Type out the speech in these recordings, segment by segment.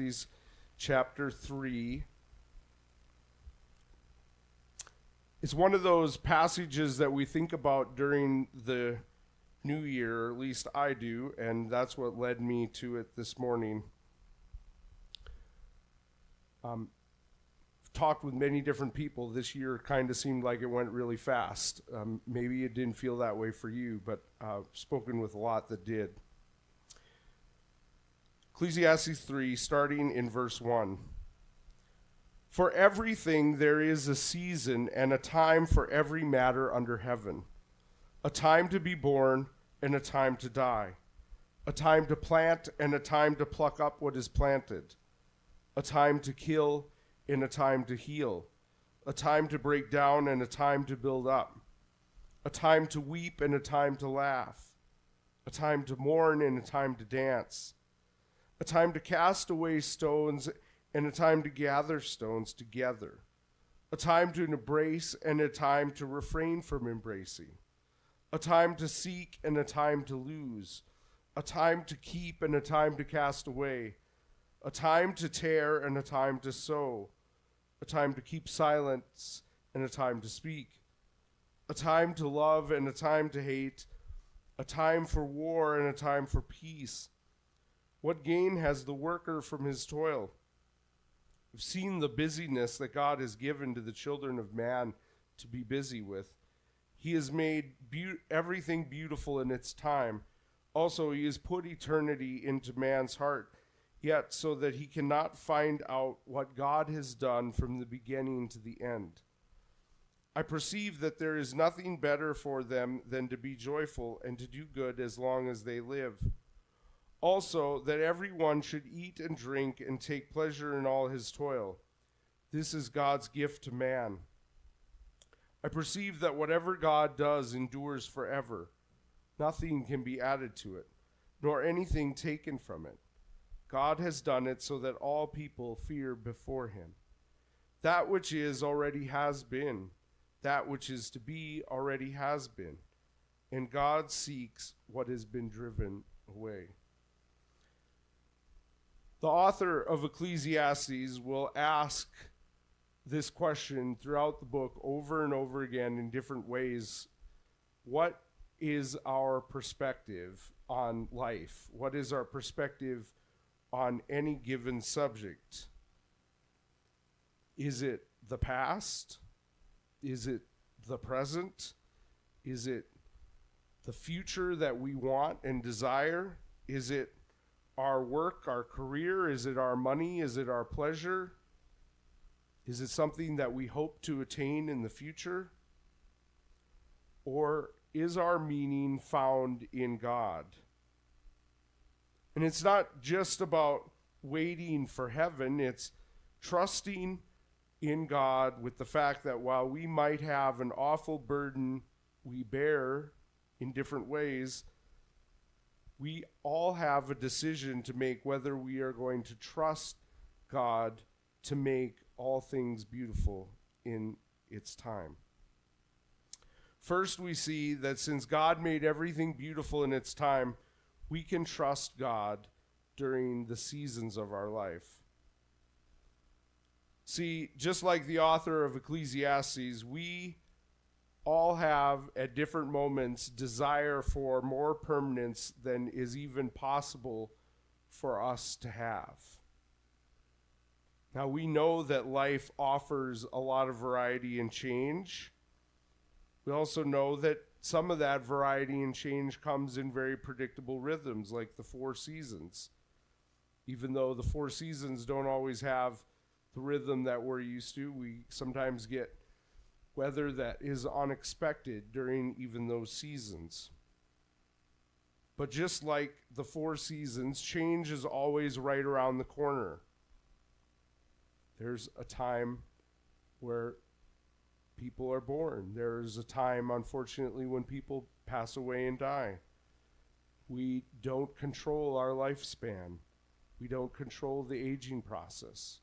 Ecclesiastes chapter 3. It's one of those passages that we think about during the new year, or at least I do, and that's what led me to it this morning. Talked with many different people. This year kind of seemed like it went really fast. Maybe it didn't feel that way for you, but spoken with a lot that did. Ecclesiastes 3, starting in verse 1. For everything there is a season and a time for every matter under heaven, a time to be born and a time to die, a time to plant and a time to pluck up what is planted, a time to kill and a time to heal, a time to break down and a time to build up, a time to weep and a time to laugh, a time to mourn and a time to dance, a time to cast away stones and a time to gather stones together, a time to embrace and a time to refrain from embracing, a time to seek and a time to lose, a time to keep and a time to cast away, a time to tear and a time to sow, a time to keep silence and a time to speak, a time to love and a time to hate, a time for war and a time for peace. What gain has the worker from his toil? We've seen the busyness that God has given to the children of man to be busy with. He has made everything beautiful in its time. Also, he has put eternity into man's heart, yet so that he cannot find out what God has done from the beginning to the end. I perceive that there is nothing better for them than to be joyful and to do good as long as they live. Also, that everyone should eat and drink and take pleasure in all his toil. This is God's gift to man. I perceive that whatever God does endures forever. Nothing can be added to it, nor anything taken from it. God has done it so that all people fear before him. That which is already has been. That which is to be already has been. And God seeks what has been driven away. The author of Ecclesiastes will ask this question throughout the book over and over again in different ways. What is our perspective on life? What is our perspective on any given subject? Is it the past? Is it the present? Is it the future that we want and desire? Is it our work, our career? Is it our money? Is it our pleasure? Is it something that we hope to attain in the future? Or is our meaning found in God? And it's not just about waiting for heaven, it's trusting in God with the fact that while we might have an awful burden we bear in different ways, we all have a decision to make whether we are going to trust God to make all things beautiful in its time. First, we see that since God made everything beautiful in its time, we can trust God during the seasons of our life. See, just like the author of Ecclesiastes, we all have at different moments desire for more permanence than is even possible for us to have. Now, we know that life offers a lot of variety and change. We also know that some of that variety and change comes in very predictable rhythms, like the 4 seasons. Even though the 4 seasons don't always have the rhythm that we're used to, we sometimes get weather that is unexpected during even those seasons. But just like the 4 seasons, change is always right around the corner. There's a time where people are born. There's a time, unfortunately, when people pass away and die. We don't control our lifespan. We don't control the aging process.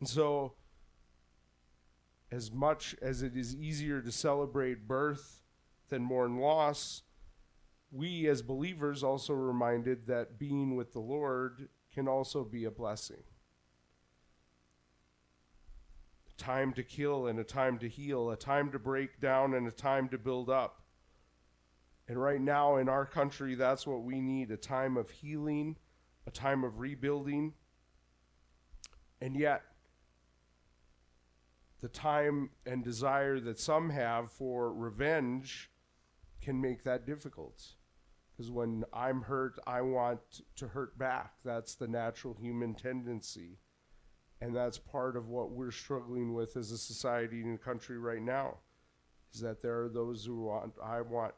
And so, as much as it is easier to celebrate birth than mourn loss, we as believers also reminded that being with the Lord can also be a blessing. A time to kill and a time to heal, a time to break down and a time to build up. And right now in our country, that's what we need, a time of healing, a time of rebuilding. And yet, the time and desire that some have for revenge can make that difficult. Because when I'm hurt, I want to hurt back. That's the natural human tendency. And that's part of what we're struggling with as a society and a country right now, is that there are those who I want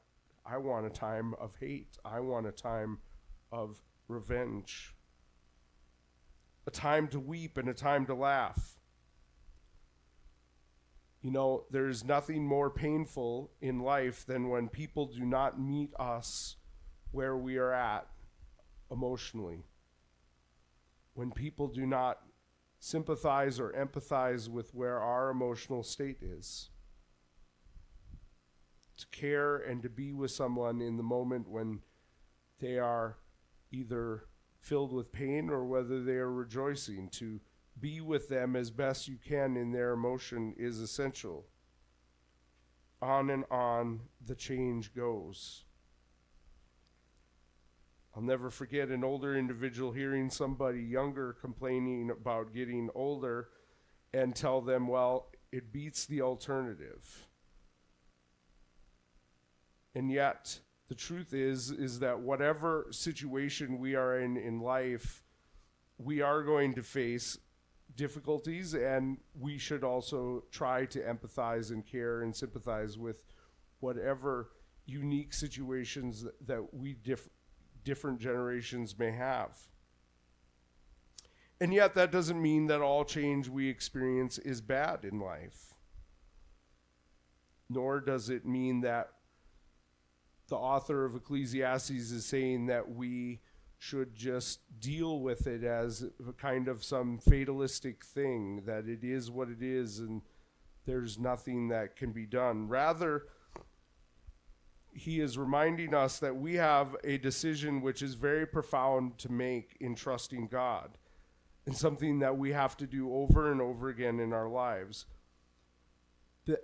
a time of hate. I want a time of revenge. A time to weep and a time to laugh. You know, there's nothing more painful in life than when people do not meet us where we are at emotionally. When people do not sympathize or empathize with where our emotional state is. To care and to be with someone in the moment when they are either filled with pain or whether they are rejoicing. To be with them as best you can in their emotion is essential. On and on the change goes. I'll never forget an older individual hearing somebody younger complaining about getting older and tell them, well, it beats the alternative. And yet, the truth is that whatever situation we are in life, we are going to face difficulties, and we should also try to empathize and care and sympathize with whatever unique situations that we different generations may have. And yet that doesn't mean that all change we experience is bad in life. Nor does it mean that the author of Ecclesiastes is saying that we should just deal with it as a kind of some fatalistic thing, that it is what it is and there's nothing that can be done. Rather, he is reminding us that we have a decision which is very profound to make in trusting God, and something that we have to do over and over again in our lives.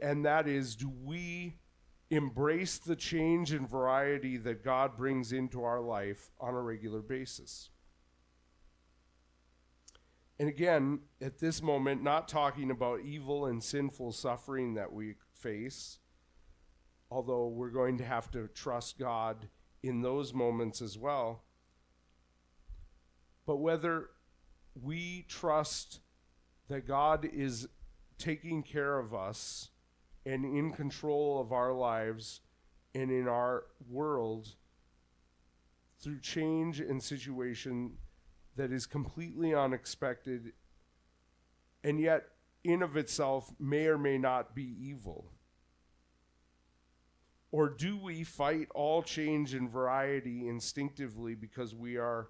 And that is, do we embrace the change and variety that God brings into our life on a regular basis? And again, at this moment, not talking about evil and sinful suffering that we face, although we're going to have to trust God in those moments as well, but whether we trust that God is taking care of us and in control of our lives and in our world through change and situation that is completely unexpected and yet in of itself may or may not be evil? Or do we fight all change and variety instinctively because we are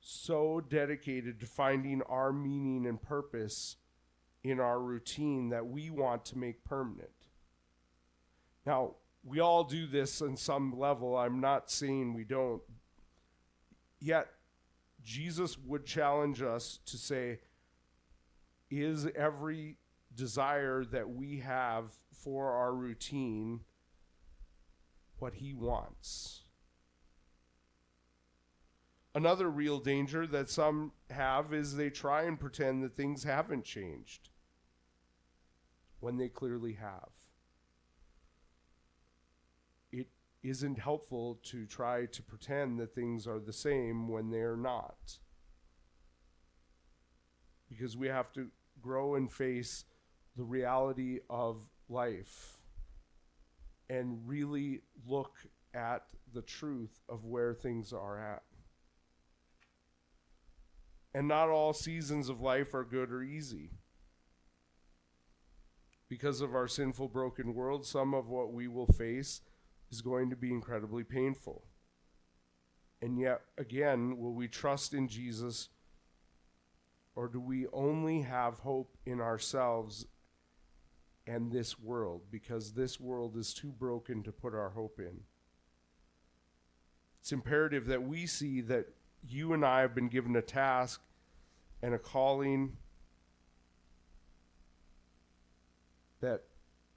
so dedicated to finding our meaning and purpose in our routine that we want to make permanent? Now, we all do this on some level. I'm not saying we don't. Yet, Jesus would challenge us to say, is every desire that we have for our routine what he wants? Another real danger that some have is they try and pretend that things haven't changed when they clearly have. It isn't helpful to try to pretend that things are the same when they're not, because we have to grow and face the reality of life and really look at the truth of where things are at. And not all seasons of life are good or easy. Because of our sinful, broken world, some of what we will face is going to be incredibly painful. And yet, again, will we trust in Jesus, or do we only have hope in ourselves and this world, because this world is too broken to put our hope in? It's imperative that we see that you and I have been given a task and a calling that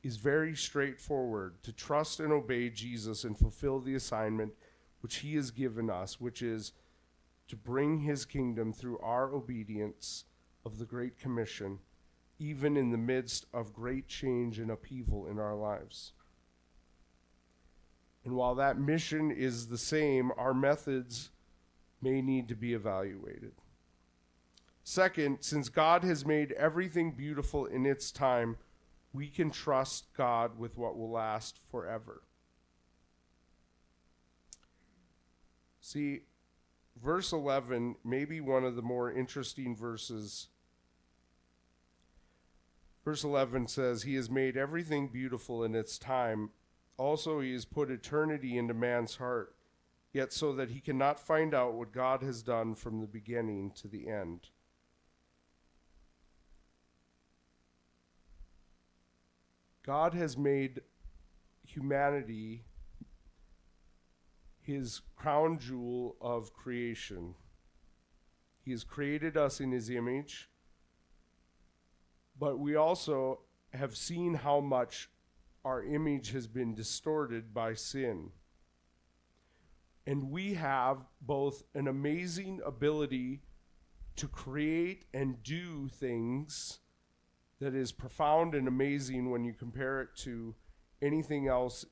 is very straightforward: to trust and obey Jesus and fulfill the assignment which he has given us, which is to bring his kingdom through our obedience of the Great Commission, even in the midst of great change and upheaval in our lives. And while that mission is the same, our methods may need to be evaluated. Second, since God has made everything beautiful in its time, we can trust God with what will last forever. See, verse 11 may be one of the more interesting verses. Verse 11 says, he has made everything beautiful in its time. Also, he has put eternity into man's heart, yet so that he cannot find out what God has done from the beginning to the end. God has made humanity his crown jewel of creation. He has created us in his image, but we also have seen how much our image has been distorted by sin. And we have both an amazing ability to create and do things that is profound and amazing when you compare it to anything else,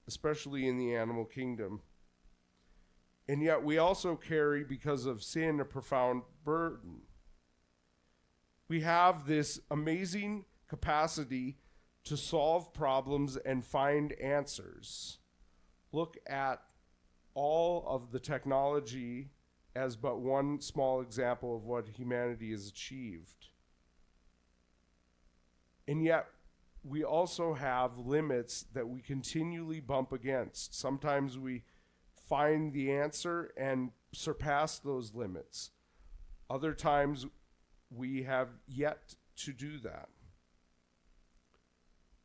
especially in the animal kingdom. And yet we also carry, because of sin, a profound burden. We have this amazing capacity to solve problems and find answers. Look at all of the technology as but one small example of what humanity has achieved. And yet, we also have limits that we continually bump against. Sometimes we find the answer and surpass those limits. Other times, we have yet to do that.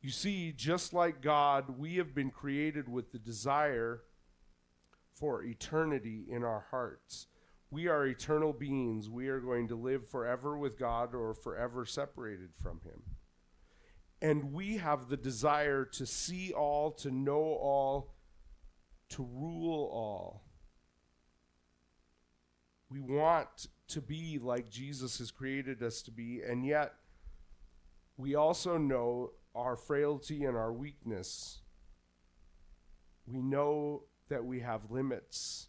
You see, just like God, we have been created with the desire for eternity in our hearts. We are eternal beings. We are going to live forever with God or forever separated from him. And we have the desire to see all, to know all, to rule all. We want to be like Jesus has created us to be, and yet we also know our frailty and our weakness. We know that we have limits,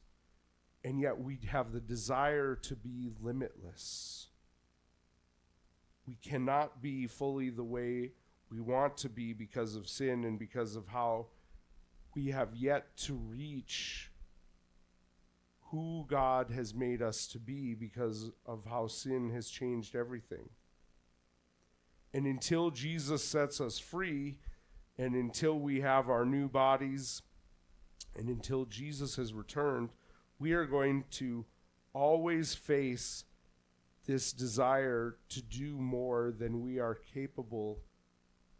and yet we have the desire to be limitless. We cannot be fully the way we want to be because of sin and because of how we have yet to reach who God has made us to be because of how sin has changed everything. And until Jesus sets us free, and until we have our new bodies, and until Jesus has returned, we are going to always face this desire to do more than we are capable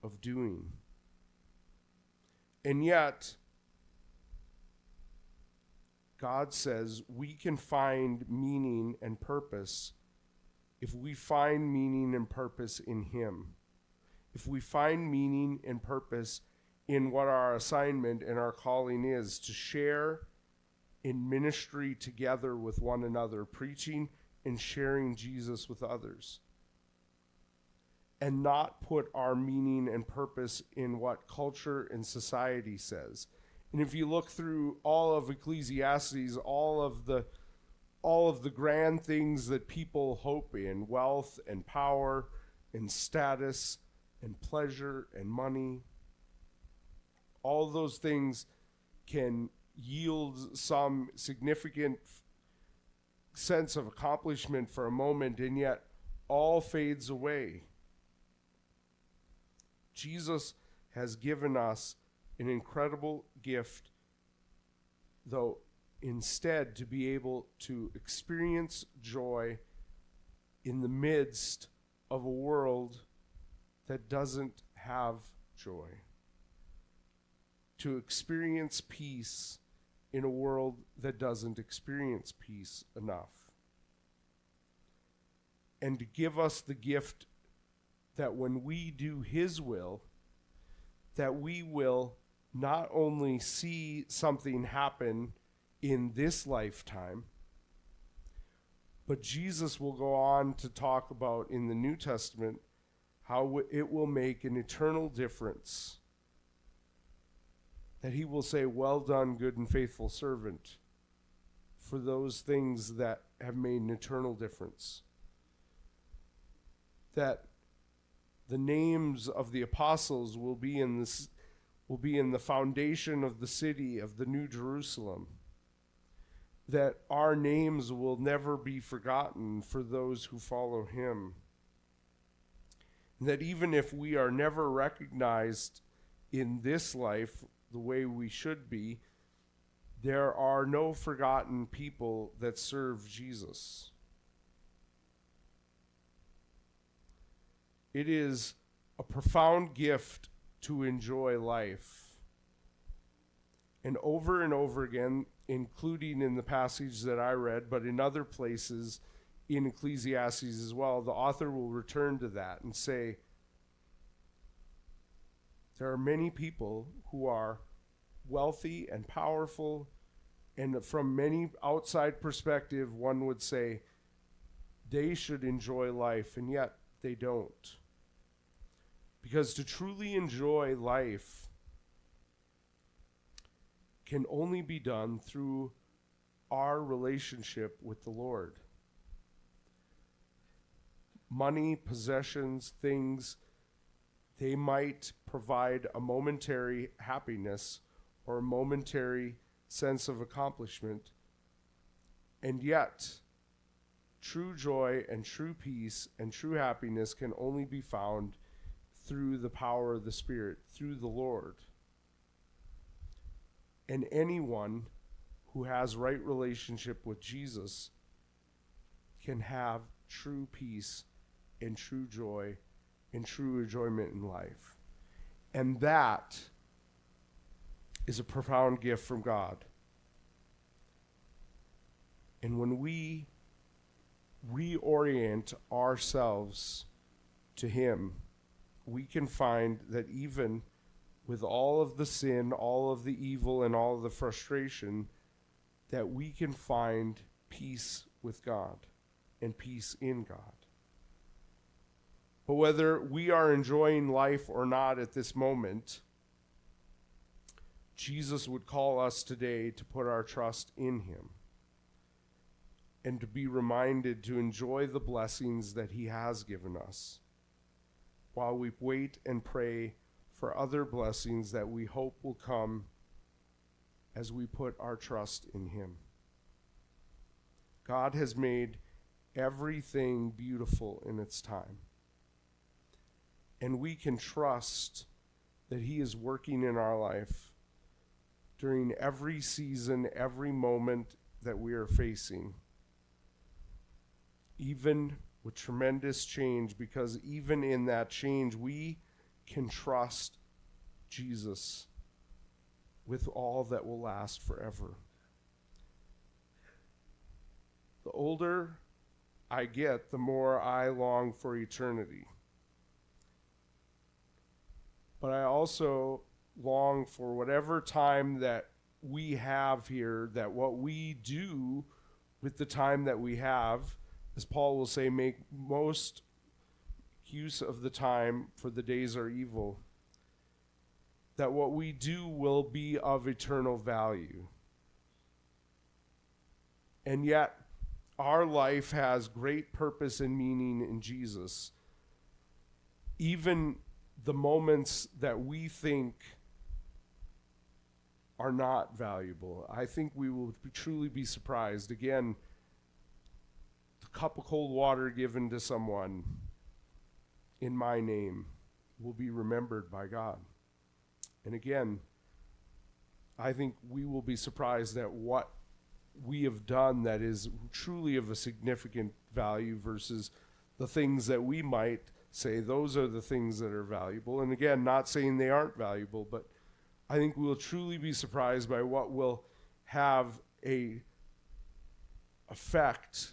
of doing. And yet, God says we can find meaning and purpose if we find meaning and purpose in him. If we find meaning and purpose in what our assignment and our calling is, to share in ministry together with one another, preaching and sharing Jesus with others, and not put our meaning and purpose in what culture and society says. And if you look through all of Ecclesiastes, all of the grand things that people hope in, wealth and power and status and pleasure and money, all those things can yield some significant sense of accomplishment for a moment, and yet all fades away. Jesus has given us an incredible gift, though, instead to be able to experience joy in the midst of a world that doesn't have joy. To experience peace in a world that doesn't experience peace enough. And to give us the gift that when we do His will, that we will not only see something happen in this lifetime, but Jesus will go on to talk about in the New Testament how it will make an eternal difference. That He will say, "Well done, good and faithful servant," for those things that have made an eternal difference. That the names of the apostles will be in the foundation of the city of the New Jerusalem. That our names will never be forgotten for those who follow Him. That even if we are never recognized in this life the way we should be, there are no forgotten people that serve Jesus. It is a profound gift to enjoy life. And over again, including in the passage that I read, but in other places in Ecclesiastes as well, the author will return to that and say, there are many people who are wealthy and powerful, and from many outside perspective, one would say they should enjoy life, and yet they don't. Because to truly enjoy life can only be done through our relationship with the Lord. Money, possessions, things, they might provide a momentary happiness or a momentary sense of accomplishment, and yet true joy and true peace and true happiness can only be found through the power of the Spirit, through the Lord. And anyone who has right relationship with Jesus can have true peace and true joy and true enjoyment in life. And that is a profound gift from God. And when we reorient ourselves to Him, we can find that even with all of the sin, all of the evil, and all of the frustration, that we can find peace with God and peace in God. But whether we are enjoying life or not at this moment, Jesus would call us today to put our trust in Him and to be reminded to enjoy the blessings that He has given us while we wait and pray for other blessings that we hope will come as we put our trust in Him. God has made everything beautiful in its time. And we can trust that He is working in our life during every season, every moment that we are facing, even with tremendous change, because even in that change, we can trust Jesus with all that will last forever. The older I get, the more I long for eternity. But I also long for whatever time that we have here, that what we do with the time that we have, as Paul will say, make most use of the time, for the days are evil. That what we do will be of eternal value. And yet, our life has great purpose and meaning in Jesus. Even the moments that we think are not valuable, I think we will truly be surprised. Again, the cup of cold water given to someone in my name will be remembered by God. And again, I think we will be surprised at what we have done that is truly of a significant value versus the things that we might say those are the things that are valuable. And again, not saying they aren't valuable, but I think we will truly be surprised by what will have a effect,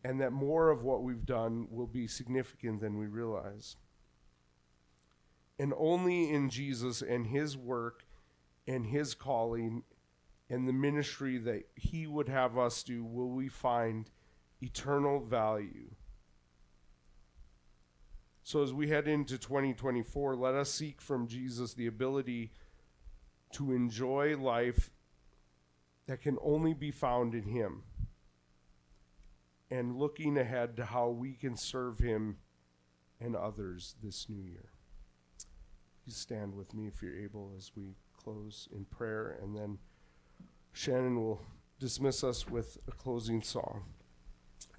and that more of what we've done will be significant than we realize. And only in Jesus and his work and his calling and the ministry that he would have us do will we find eternal value. So as we head into 2024, let us seek from Jesus the ability to enjoy life that can only be found in him, and looking ahead to how we can serve him and others this new year. Please stand with me if you're able as we close in prayer, and then Shannon will dismiss us with a closing song.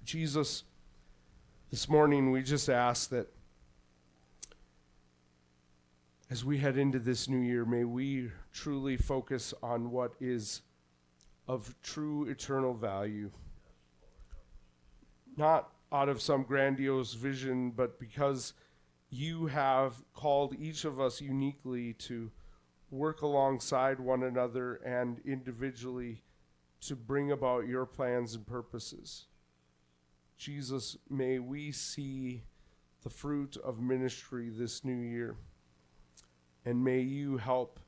Jesus, this morning we just ask that as we head into this new year, may we truly focus on what is of true eternal value. Not out of some grandiose vision, but because you have called each of us uniquely to work alongside one another and individually to bring about your plans and purposes. Jesus, may we see the fruit of ministry this new year, and may you help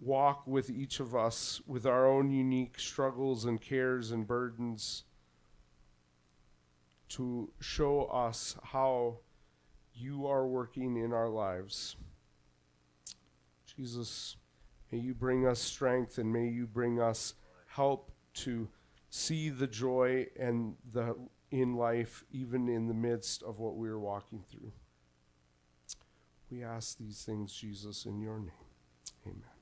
walk with each of us with our own unique struggles and cares and burdens to show us how you are working in our lives. Jesus, may you bring us strength, and may you bring us help to see the joy and the in life, even in the midst of what we are walking through. We ask these things, Jesus, in your name. Amen.